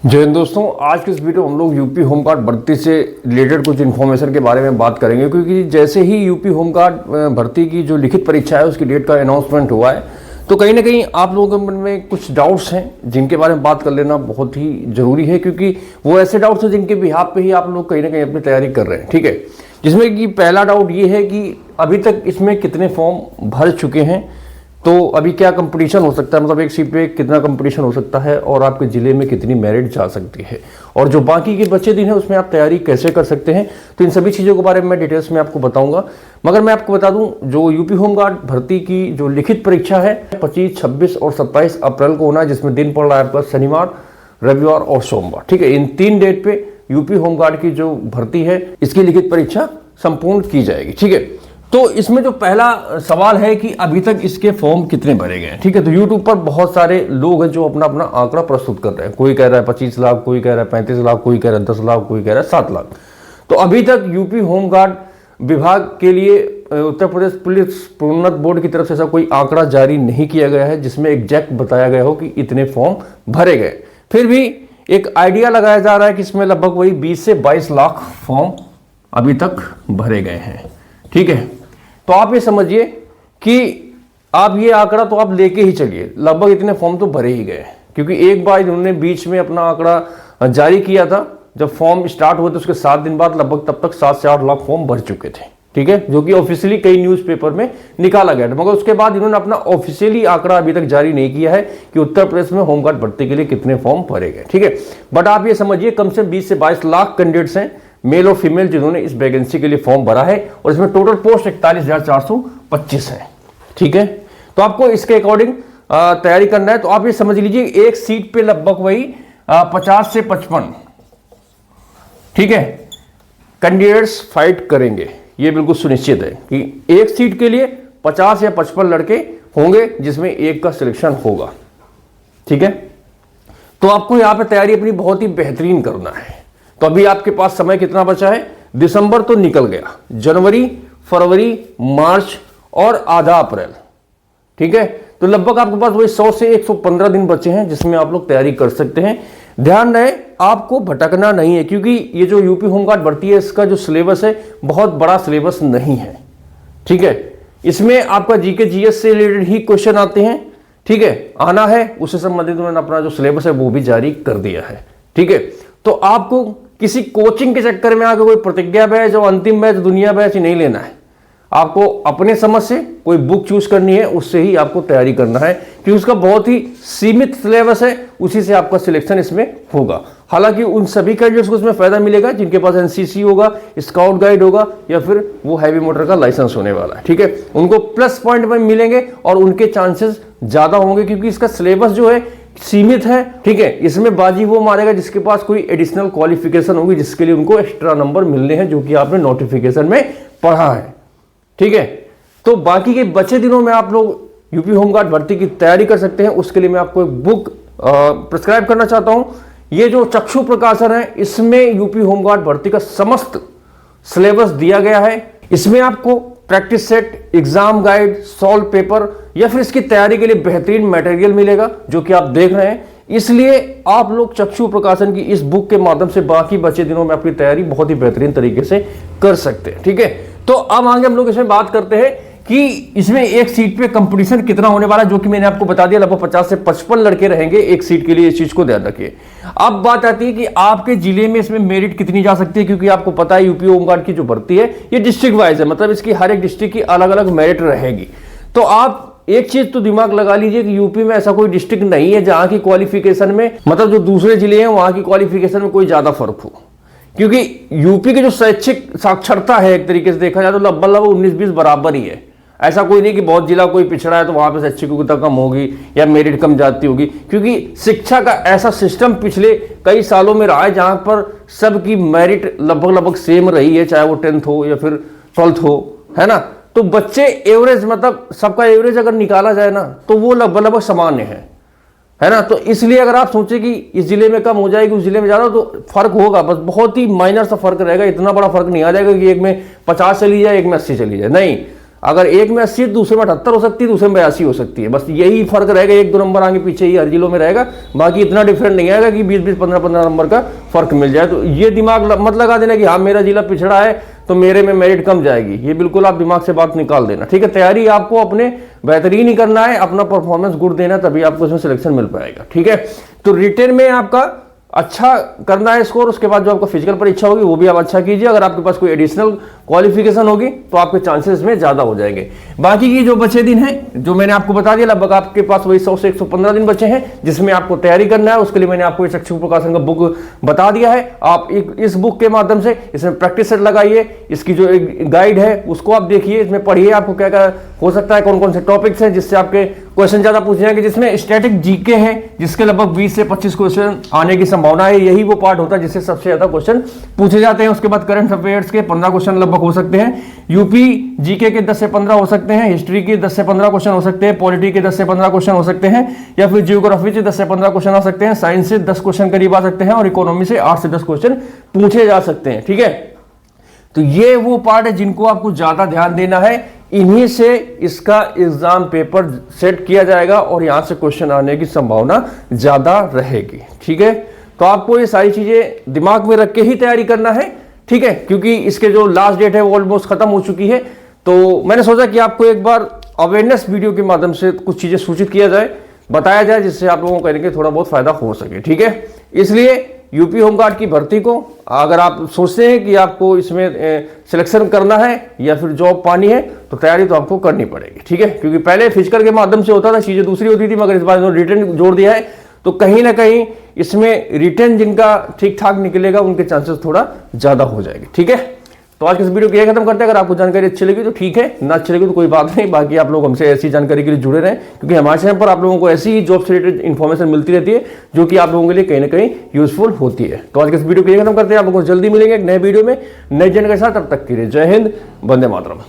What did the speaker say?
जय हिंद दोस्तों, आज के इस वीडियो हम लोग यूपी होमगार्ड भर्ती से रिलेटेड कुछ इन्फॉर्मेशन के बारे में बात करेंगे, क्योंकि जैसे ही यूपी होमगार्ड भर्ती की जो लिखित परीक्षा है उसकी डेट का अनाउंसमेंट हुआ है, तो कहीं ना कहीं आप लोगों के मन में कुछ डाउट्स हैं जिनके बारे में बात कर लेना बहुत ही ज़रूरी है, क्योंकि वो ऐसे डाउट्स हैं जिनके बिहाफ पे ही आप लोग कहीं ना कहीं अपनी तैयारी कर रहे हैं। ठीक है, जिसमें कि पहला डाउट ये है कि अभी तक इसमें कितने फॉर्म भर चुके हैं, तो अभी क्या कंपटीशन हो सकता है, मतलब एक सीट पे कितना कंपटीशन हो सकता है और आपके ज़िले में कितनी मेरिट जा सकती है, और जो बाकी के बचे दिन हैं उसमें आप तैयारी कैसे कर सकते हैं। तो इन सभी चीज़ों के बारे में मैं डिटेल्स में आपको बताऊंगा। मगर मैं आपको बता दूं, जो यूपी होमगार्ड भर्ती की जो लिखित परीक्षा है 25, 26 और 27 अप्रैल को होना है, जिसमें दिन पड़ रहा है आपका शनिवार, रविवार और सोमवार। ठीक है, इन 3 डेट पे यूपी होमगार्ड की जो भर्ती है इसकी लिखित परीक्षा संपूर्ण की जाएगी। ठीक है, तो इसमें जो पहला सवाल है कि अभी तक इसके फॉर्म कितने भरे गए हैं। ठीक है, तो यूट्यूब पर बहुत सारे लोग हैं जो अपना अपना आंकड़ा प्रस्तुत कर रहे हैं। कोई कह रहा है 25 लाख, कोई कह रहा है 35 लाख, कोई कह रहा है 10 लाख, कोई कह रहा है 7 लाख। तो अभी तक यूपी होमगार्ड विभाग के लिए उत्तर प्रदेश पुलिस प्रोन्नत बोर्ड की तरफ से ऐसा कोई आंकड़ा जारी नहीं किया गया है जिसमें एग्जैक्ट बताया गया हो कि इतने फॉर्म भरे गए। फिर भी एक आइडिया लगाया जा रहा है कि इसमें लगभग वही 20 से 22 लाख फॉर्म अभी तक भरे गए हैं। ठीक है, तो आप ये समझिए कि आप ये आंकड़ा तो आप लेके ही चलिए, लगभग इतने फॉर्म तो भरे ही गए, क्योंकि एक बार इन्होंने बीच में अपना आंकड़ा जारी किया था जब फॉर्म स्टार्ट हुए, तो उसके 7 दिन बाद लगभग तब तक 7 से 8 लाख फॉर्म भर चुके थे। ठीक है, जो कि ऑफिशियली कई न्यूज़पेपर में निकाला गया था, मगर उसके बाद इन्होंने अपना ऑफिशियली आंकड़ा अभी तक जारी नहीं किया है कि उत्तर प्रदेश में होमगार्ड भर्ती के लिए कितने फॉर्म भरे गए। ठीक है, बट आप ये समझिए कम से 20 से 22 लाख कैंडिडेट्स हैं, मेल और फीमेल, जिन्होंने इस वैकेंसी के लिए फॉर्म भरा है, और इसमें टोटल पोस्ट 41,425 है। ठीक है, तो आपको इसके अकॉर्डिंग तैयारी करना है। तो आप ये समझ लीजिए एक सीट पे लगभग वही 50 से 55, ठीक है, कैंडिडेट्स फाइट करेंगे। ये बिल्कुल सुनिश्चित है कि एक सीट के लिए 50 या 55 लड़के होंगे जिसमें एक का सिलेक्शन होगा। ठीक है, तो आपको यहां पे तैयारी अपनी बहुत ही बेहतरीन करना है। तो अभी आपके पास समय कितना बचा है? दिसंबर तो निकल गया, जनवरी, फरवरी, मार्च और आधा अप्रैल। ठीक है, तो लगभग आपके पास वही 100 से 115 दिन बचे हैं जिसमें आप लोग तैयारी कर सकते हैं। ध्यान रहे आपको भटकना नहीं है, क्योंकि ये जो यूपी होमगार्ड भर्ती है इसका जो सिलेबस है बहुत बड़ा सिलेबस नहीं है। ठीक है, इसमें आपका जीके जीएस से रिलेटेड ही क्वेश्चन आते हैं। ठीक है, आना है उससे संबंधित मैंने अपना जो सिलेबस है वो भी जारी कर दिया है। ठीक है, तो आपको किसी कोचिंग के चक्कर में आकर कोई प्रतिज्ञा बैच और अंतिम बैच दुनिया बैच नहीं लेना है। आपको अपने समझ से कोई बुक चूज करनी है, उससे ही आपको तैयारी करना है, कि उसका बहुत ही सीमित सिलेबस है, उसी से आपका सिलेक्शन इसमें होगा। हालांकि उन सभी कैंडिडेट्स को इसमें फायदा मिलेगा जिनके पास एनसीसी होगा, स्काउट गाइड होगा, या फिर वो हैवी मोटर का लाइसेंस होने वाला है। ठीक है, उनको प्लस पॉइंट में मिलेंगे और उनके चांसेस ज्यादा होंगे, क्योंकि इसका सिलेबस जो है सीमित है। ठीक है, इसमें बाजी वो मारेगा जिसके पास कोई एडिशनल क्वालिफिकेशन होगी, जिसके लिए उनको एक्स्ट्रा नंबर मिलने हैं, जो कि आपने नोटिफिकेशन में पढ़ा है। ठीक है, तो बाकी के बचे दिनों में आप लोग यूपी होमगार्ड भर्ती की तैयारी कर सकते हैं। उसके लिए मैं आपको एक बुक प्रिस्क्राइब करना चाहता हूं। ये जो चक्षु प्रकाशन है, इसमें यूपी होमगार्ड भर्ती का समस्त सिलेबस दिया गया है। इसमें आपको practice set, exam guide, solve paper या फिर इसकी तैयारी के लिए बेहतरीन मटेरियल मिलेगा, जो कि आप देख रहे हैं। इसलिए आप लोग चक्षु प्रकाशन की इस बुक के माध्यम से बाकी बचे दिनों में अपनी तैयारी बहुत ही बेहतरीन तरीके से कर सकते हैं। ठीक है, तो अब आगे हम लोग इसमें बात करते हैं कि इसमें एक सीट पे कंपटीशन कितना होने वाला है, जो कि मैंने आपको बता दिया, लगभग 50 से 55 लड़के रहेंगे एक सीट के लिए। इस चीज को ध्यान रखिए। अब बात आती है कि आपके जिले में इसमें मेरिट कितनी जा सकती है, क्योंकि आपको पता है यूपी होमगार्ड की जो भर्ती है ये डिस्ट्रिक्ट वाइज है, मतलब इसकी हर एक डिस्ट्रिक्ट की अलग अलग मेरिट रहेगी। तो आप एक चीज तो दिमाग लगा लीजिए कि यूपी में ऐसा कोई डिस्ट्रिक्ट नहीं है जहां की क्वालिफिकेशन में, मतलब जो दूसरे जिले हैं वहां की क्वालिफिकेशन में कोई ज्यादा फर्क हो, क्योंकि यूपी की जो शैक्षिक साक्षरता है एक तरीके से देखा जाए तो लगभग 19-20 बराबर ही है। ऐसा कोई नहीं कि बहुत जिला कोई पिछड़ा है तो वहां पे शैक्षिकता कम होगी या मेरिट कम जाती होगी, क्योंकि शिक्षा का ऐसा सिस्टम पिछले कई सालों में रहा है जहां पर सबकी मेरिट लगभग सेम रही है, चाहे वो 10th हो या फिर 12th हो, है ना। तो बच्चे एवरेज, मतलब सबका एवरेज अगर निकाला जाए ना तो वो लगभग सामान्य है ना। तो इसलिए अगर आप सोचें कि इस जिले में कम हो जाएगी उस जिले में ज्यादा, तो फर्क होगा, बस बहुत ही माइनर सा फर्क रहेगा। इतना बड़ा फर्क नहीं आ जाएगा कि एक में 50 चली जाए एक में 80 चली जाए, नहीं। अगर एक में 80 दूसरे में 78 हो सकती है, दूसरे में 82 हो सकती है। बस यही फर्क रहेगा, 1-2 नंबर आगे पीछे ही हर जिलों में रहेगा, बाकी इतना डिफरेंट नहीं आएगा कि 20-20, 15-15 नंबर का फर्क मिल जाए। तो ये दिमाग मत लगा देना कि हाँ मेरा जिला पिछड़ा है तो मेरे में मेरिट कम जाएगी, ये बिल्कुल आप दिमाग से बात निकाल देना, ठीक है। तैयारी आपको अपने बेहतरीन ही करना है, अपना परफॉर्मेंस गुड देना, तभी आपको इसमें सिलेक्शन मिल पाएगा, ठीक है। तो रिटेन में आपका अच्छा करना है स्कोर, उसके बाद जो आपका फिजिकल परीक्षा होगी वो भी आप अच्छा कीजिए। अगर आपके पास कोई एडिशनल क्वालिफिकेशन होगी तो आपके चांसेस में ज्यादा हो जाएंगे। बाकी की जो बचे दिन हैं जो मैंने आपको बता दिया, लगभग आपके पास वही 100 से 115 दिन बचे हैं जिसमें आपको तैयारी करना है। उसके लिए मैंने आपको चक्षु प्रकाशन का बुक बता दिया है। आप इस बुक के माध्यम से इसमें प्रैक्टिस सेट लगाइए, इसकी जो गाइड है उसको आप देखिए, इसमें पढ़िए आपको क्या क्या हो सकता है, कौन कौन से टॉपिक्स हैं जिससे आपके क्वेश्चन ज्यादा पूछे जाएंगे। जिसमें स्टैटिक जीके है जिसके लगभग 20 से 25 क्वेश्चन आने की संभावना है। यही वो पार्ट होता है जिससे सबसे ज्यादा क्वेश्चन पूछे जाते हैं। उसके बाद करंट अफेयर्स के 15 क्वेश्चन लगभग हो सकते हैं, यूपी जीके के 10 से 15 हो सकते हैं, हिस्ट्री के 10 से 15 क्वेश्चन हो सकते हैं, पॉलिटी के 10 से 15 क्वेश्चन हो सकते हैं, या फिर जियोग्राफी से 10 से 15 क्वेश्चन आ सकते हैं, साइंस से 10 क्वेश्चन करीब आ सकते हैं, और इकोनॉमी से 8 से 10 क्वेश्चन पूछे जा सकते हैं, ठीक है। तो ये वो पार्ट है जिनको आपको ज्यादा ध्यान देना है, इन्हीं से इसका एग्जाम पेपर सेट किया जाएगा और यहां से क्वेश्चन आने की संभावना ज्यादा रहेगी, ठीक है। तो आपको ये सारी चीजें दिमाग में रख के ही तैयारी करना है, ठीक है, क्योंकि इसके जो लास्ट डेट है वो ऑलमोस्ट खत्म हो चुकी है। तो मैंने सोचा कि आपको एक बार अवेयरनेस वीडियो के माध्यम से कुछ चीजें सूचित किया जाए, बताया जाए, जिससे आप लोगों को करेंगे थोड़ा बहुत फायदा हो सके, ठीक है। इसलिए यूपी होमगार्ड की भर्ती को अगर आप सोचते हैं कि आपको इसमें सिलेक्शन करना है या फिर जॉब पानी है तो तैयारी तो आपको करनी पड़ेगी, ठीक है। क्योंकि पहले फिजिकल के माध्यम से होता था, चीजें दूसरी होती थी, मगर इस बार रिटर्न जोड़ दिया है तो कहीं ना कहीं इसमें रिटर्न जिनका ठीक ठाक निकलेगा उनके चांसेस थोड़ा ज्यादा हो जाएंगे, ठीक है। तो आज के इस वीडियो को यह खत्म करते हैं। अगर आपको जानकारी अच्छी लगी तो ठीक है, ना अच्छी लगी तो कोई बात नहीं। बाकी आप लोग हमसे ऐसी जानकारी के लिए जुड़े रहें, क्योंकि हमारे चैनल पर आप लोगों को ऐसी ही जॉब से रिलेटेड इन्फॉर्मेशन मिलती रहती है जो कि आप लोगों के लिए कहीं ना कहीं यूजफुल होती है। तो आज के इस वीडियो को यह खत्म करते हैं। आप लोगों को जल्दी मिलेंगे एक नए वीडियो में नए जानकारी के साथ। तब तक के लिए जय हिंद, वंदे मातरम।